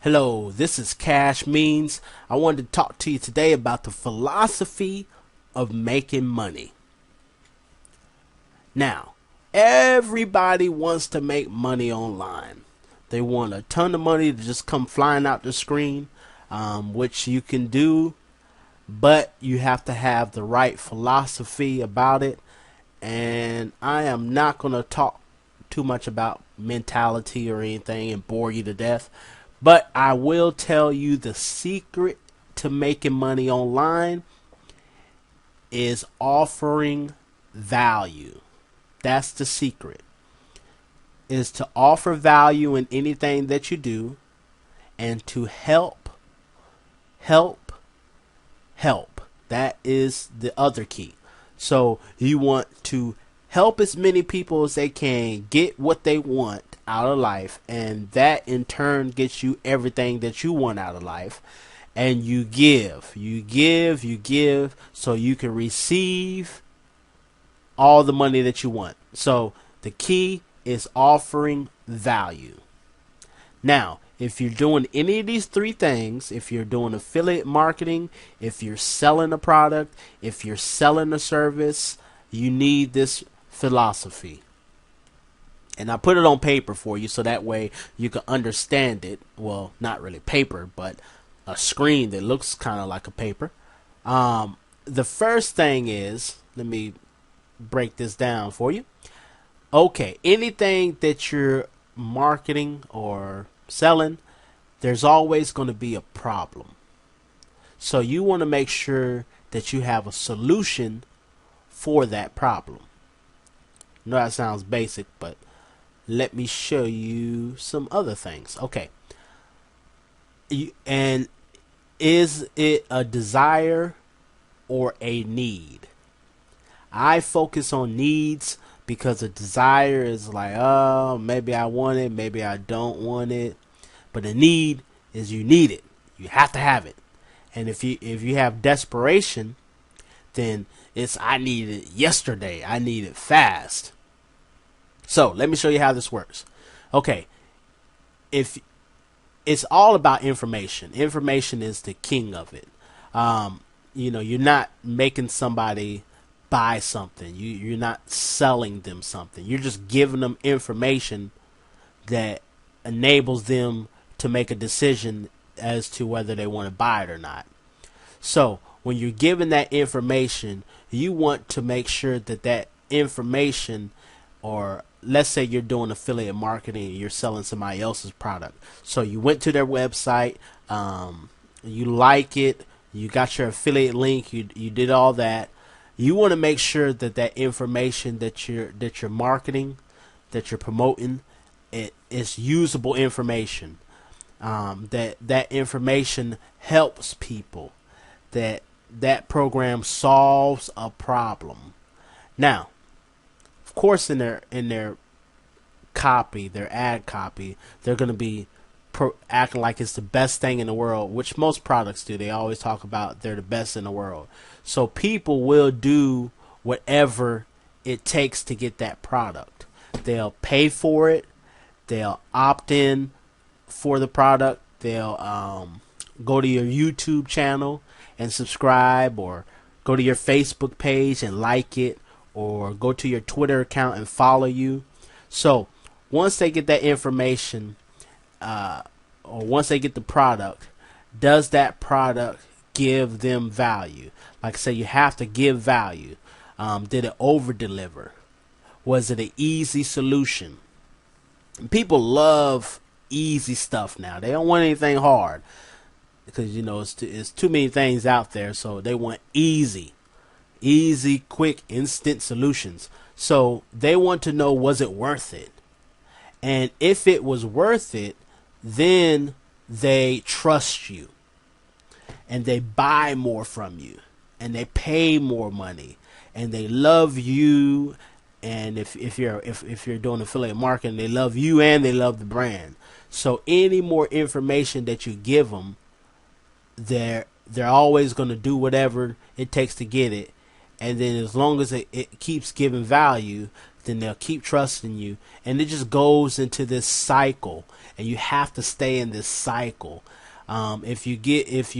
Hello, this is Cash Means. I wanted to talk to you today about the philosophy of making money. Now, everybody wants to make money online. They want a ton of money to just come flying out the screen, which you can do, but you have to have the right philosophy about it. And I am not going to talk too much about mentality or anything and bore you to death. But I will tell you the secret to making money online is offering value. That's the secret. Is to offer value in anything that you do and to help. That is the other key. So you want to help as many people as they can get what they want out of life, and that in turn gets you everything that you want out of life. And you give so you can receive all the money that you want. So the key is offering value. Now, if you're doing any of these three things, if you're doing affiliate marketing, if you're selling a product, if you're selling a service, you need this philosophy. And I put it on paper for you so that way you can understand it. Well, not really paper, but a screen that looks kind of like a paper. The first thing is, let me break this down for you. Okay, anything that you're marketing or selling, there's always going to be a problem. So you want to make sure that you have a solution for that problem. I know that sounds basic, but let me show you some other things. Okay. And is it a desire or a need? I focus on needs because a desire is like, oh, maybe I want it, maybe I don't want it. But a need is you need it. You have to have it. And if you have desperation, then it's I need it yesterday. I need it fast. So let me show you how this works. Okay, if it's all about information. Information is the king of it. You're not making somebody buy something. You're not selling them something. You're just giving them information that enables them to make a decision as to whether they want to buy it or not. So when you're given that information, you want to make sure that that information, or let's say you're doing affiliate marketing and you're selling somebody else's product. So you went to their website, you like it, you got your affiliate link, you did all that. You want to make sure that that information that you're marketing, that you're promoting, it is usable information. That information helps people. That program solves a problem. Now, of course, in their copy, their ad copy, they're going to be acting like it's the best thing in the world, which most products do. They always talk about they're the best in the world. So people will do whatever it takes to get that product. They'll pay for it. They'll opt in for the product. They'll go to your YouTube channel and subscribe, or go to your Facebook page and like it, or go to your Twitter account and follow you. So once they get that information, or once they get the product, does that product give them value? Like I say, you have to give value. Did it over deliver? Was it an easy solution? And people love easy stuff now. They don't want anything hard because it's too many things out there. So they want easy, quick, instant solutions. So they want to know, was it worth it? And if it was worth it, then they trust you and they buy more from you and they pay more money and they love you. And if you're doing affiliate marketing, they love you and they love the brand. So any more information that you give them, they're always going to do whatever it takes to get it. And then as long as it keeps giving value, then they'll keep trusting you, and it just goes into this cycle, and you have to stay in this cycle. If you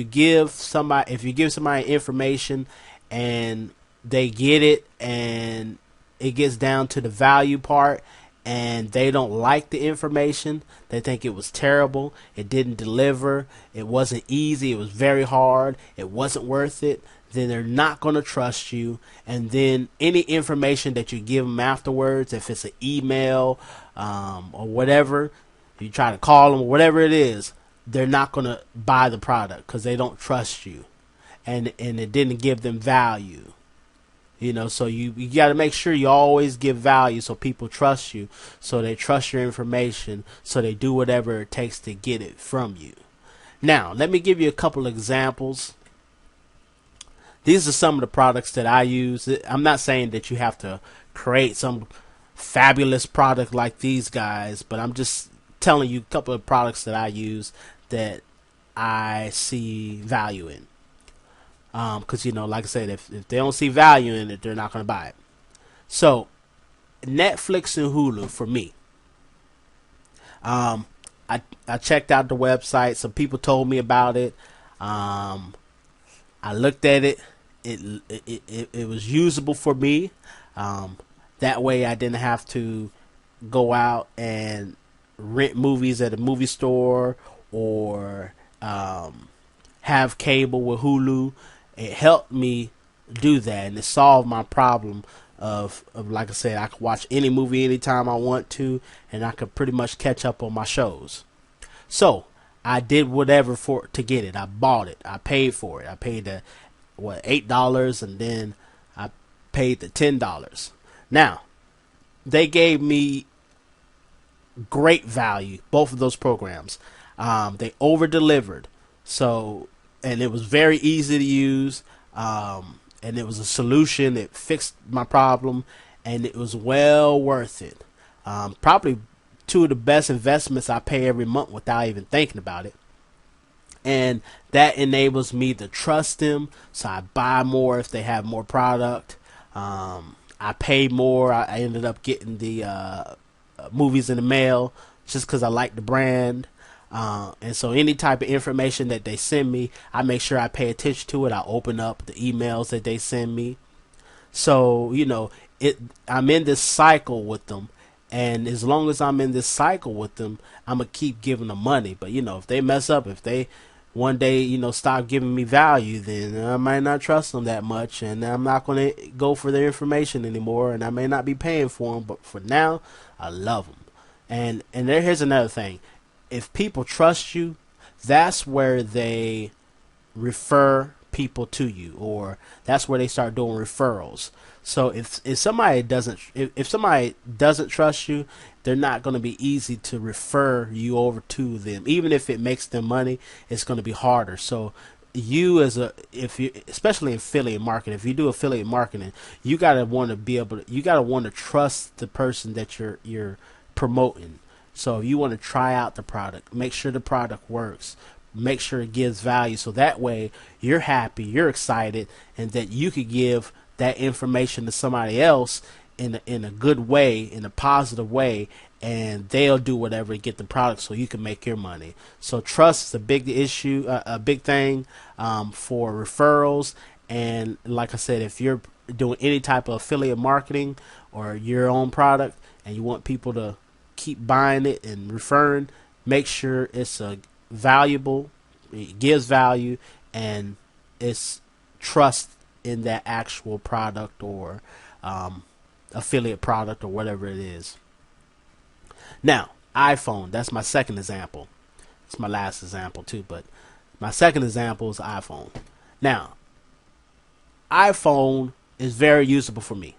give somebody information and they get it, and it gets down to the value part, and they don't like the information, they think it was terrible, it didn't deliver, it wasn't easy, it was very hard, it wasn't worth it, then they're not going to trust you. And then any information that you give them afterwards, if it's an email or whatever, you try to call them or whatever it is, they're not going to buy the product because they don't trust you, and it didn't give them value. So you got to make sure you always give value so people trust you, so they trust your information, so they do whatever it takes to get it from you. Now, let me give you a couple examples. These are some of the products that I use. I'm not saying that you have to create some fabulous product like these guys, but I'm just telling you a couple of products that I use that I see value in. Because, like I said, if they don't see value in it, they're not going to buy it. So, Netflix and Hulu for me. I checked out the website. Some people told me about it. I looked at it. It was usable for me. That way I didn't have to go out and rent movies at a movie store or have cable with Hulu. It helped me do that, and it solved my problem of like I said, I could watch any movie anytime I want to, and I could pretty much catch up on my shows. So I did whatever to get it. I bought it. I paid for it. I paid the $8, and then I paid the $10. Now, they gave me great value, both of those programs. They over delivered. And it was very easy to use, and it was a solution. It fixed my problem, and it was well worth it. Probably two of the best investments I pay every month without even thinking about it. And that enables me to trust them, so I buy more if they have more product. I pay more. I ended up getting the movies in the mail just because I like the brand. And so any type of information that they send me, I make sure I pay attention to it. I open up the emails that they send me. So, I'm in this cycle with them. And as long as I'm in this cycle with them, I'm going to keep giving them money. But, if they mess up, if they one day, stop giving me value, then I might not trust them that much. And I'm not going to go for their information anymore. And I may not be paying for them. But for now, I love them. And here's another thing. If people trust you, that's where they refer people to you, or that's where they start doing referrals. So if somebody doesn't trust you, they're not going to be easy to refer you over to them. Even if it makes them money, it's going to be harder. So especially in affiliate marketing, if you do affiliate marketing, you gotta want to trust the person that you're promoting. So if you want to try out the product, make sure the product works, make sure it gives value, so that way you're happy, you're excited, and that you could give that information to somebody else in a good way, in a positive way, and they'll do whatever to get the product so you can make your money. So trust is a big issue, a big thing for referrals. And like I said, if you're doing any type of affiliate marketing or your own product and you want people to keep buying it and referring, make sure it's valuable, it gives value, and it's trust in that actual product or affiliate product or whatever it is. Now, iPhone, that's my second example. It's my last example too, but my second example is iPhone. Now, iPhone is very usable for me.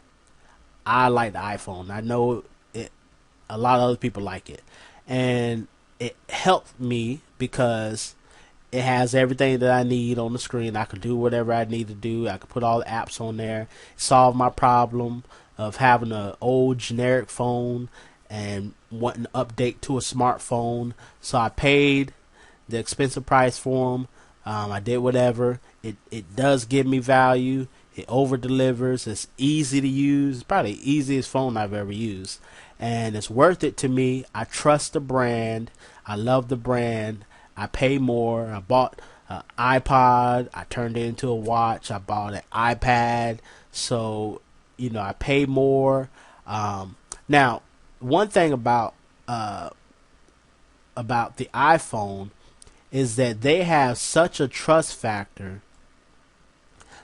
I like the iPhone. I know a lot of other people like it, and it helped me because it has everything that I need on the screen. I could do whatever I need to do. I could put all the apps on there, solve my problem of having an old generic phone and wanting to update to a smartphone. So I paid the expensive price for them. I did whatever. It does give me value. It over delivers. It's easy to use. It's probably the easiest phone I've ever used. And it's worth it to me. I trust the brand. I love the brand. I pay more. I bought an iPod. I turned it into a watch. I bought an iPad. So, I pay more. Now, one thing about the iPhone is that they have such a trust factor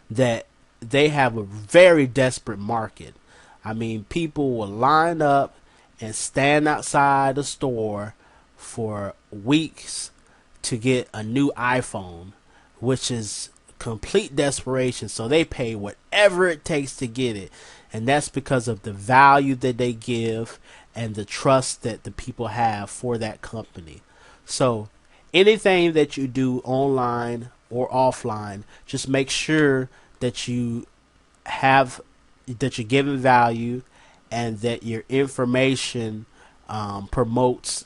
that they have a very desperate market. I mean, people will line up and stand outside the store for weeks to get a new iPhone, which is complete desperation. So they pay whatever it takes to get it. And that's because of the value that they give and the trust that the people have for that company. So anything that you do online or offline, just make sure that that you're giving value and that your information promotes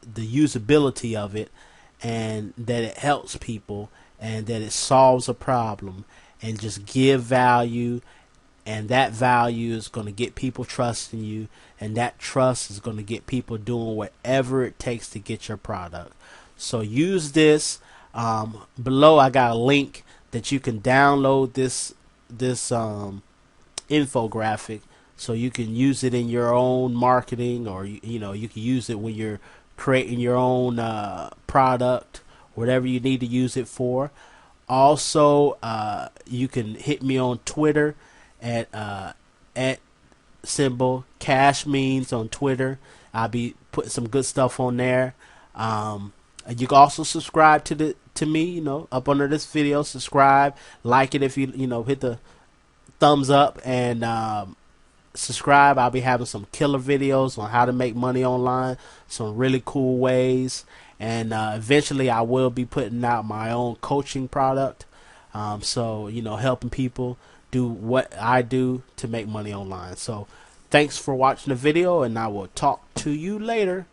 the usability of it, and that it helps people, and that it solves a problem, and just give value. And that value is going to get people trusting you, and that trust is going to get people doing whatever it takes to get your product. So use this. Below I got a link that you can download this infographic, so you can use it in your own marketing, or you can use it when you're creating your own product, whatever you need to use it for. Also, you can hit me on Twitter at symbol cash means on Twitter. I'll be putting some good stuff on there. You can also subscribe to me, up under this video. Subscribe, like it if you hit the thumbs up, and subscribe. I'll be having some killer videos on how to make money online, some really cool ways, and eventually I will be putting out my own coaching product. So helping people do what I do to make money online. So thanks for watching the video, and I will talk to you later.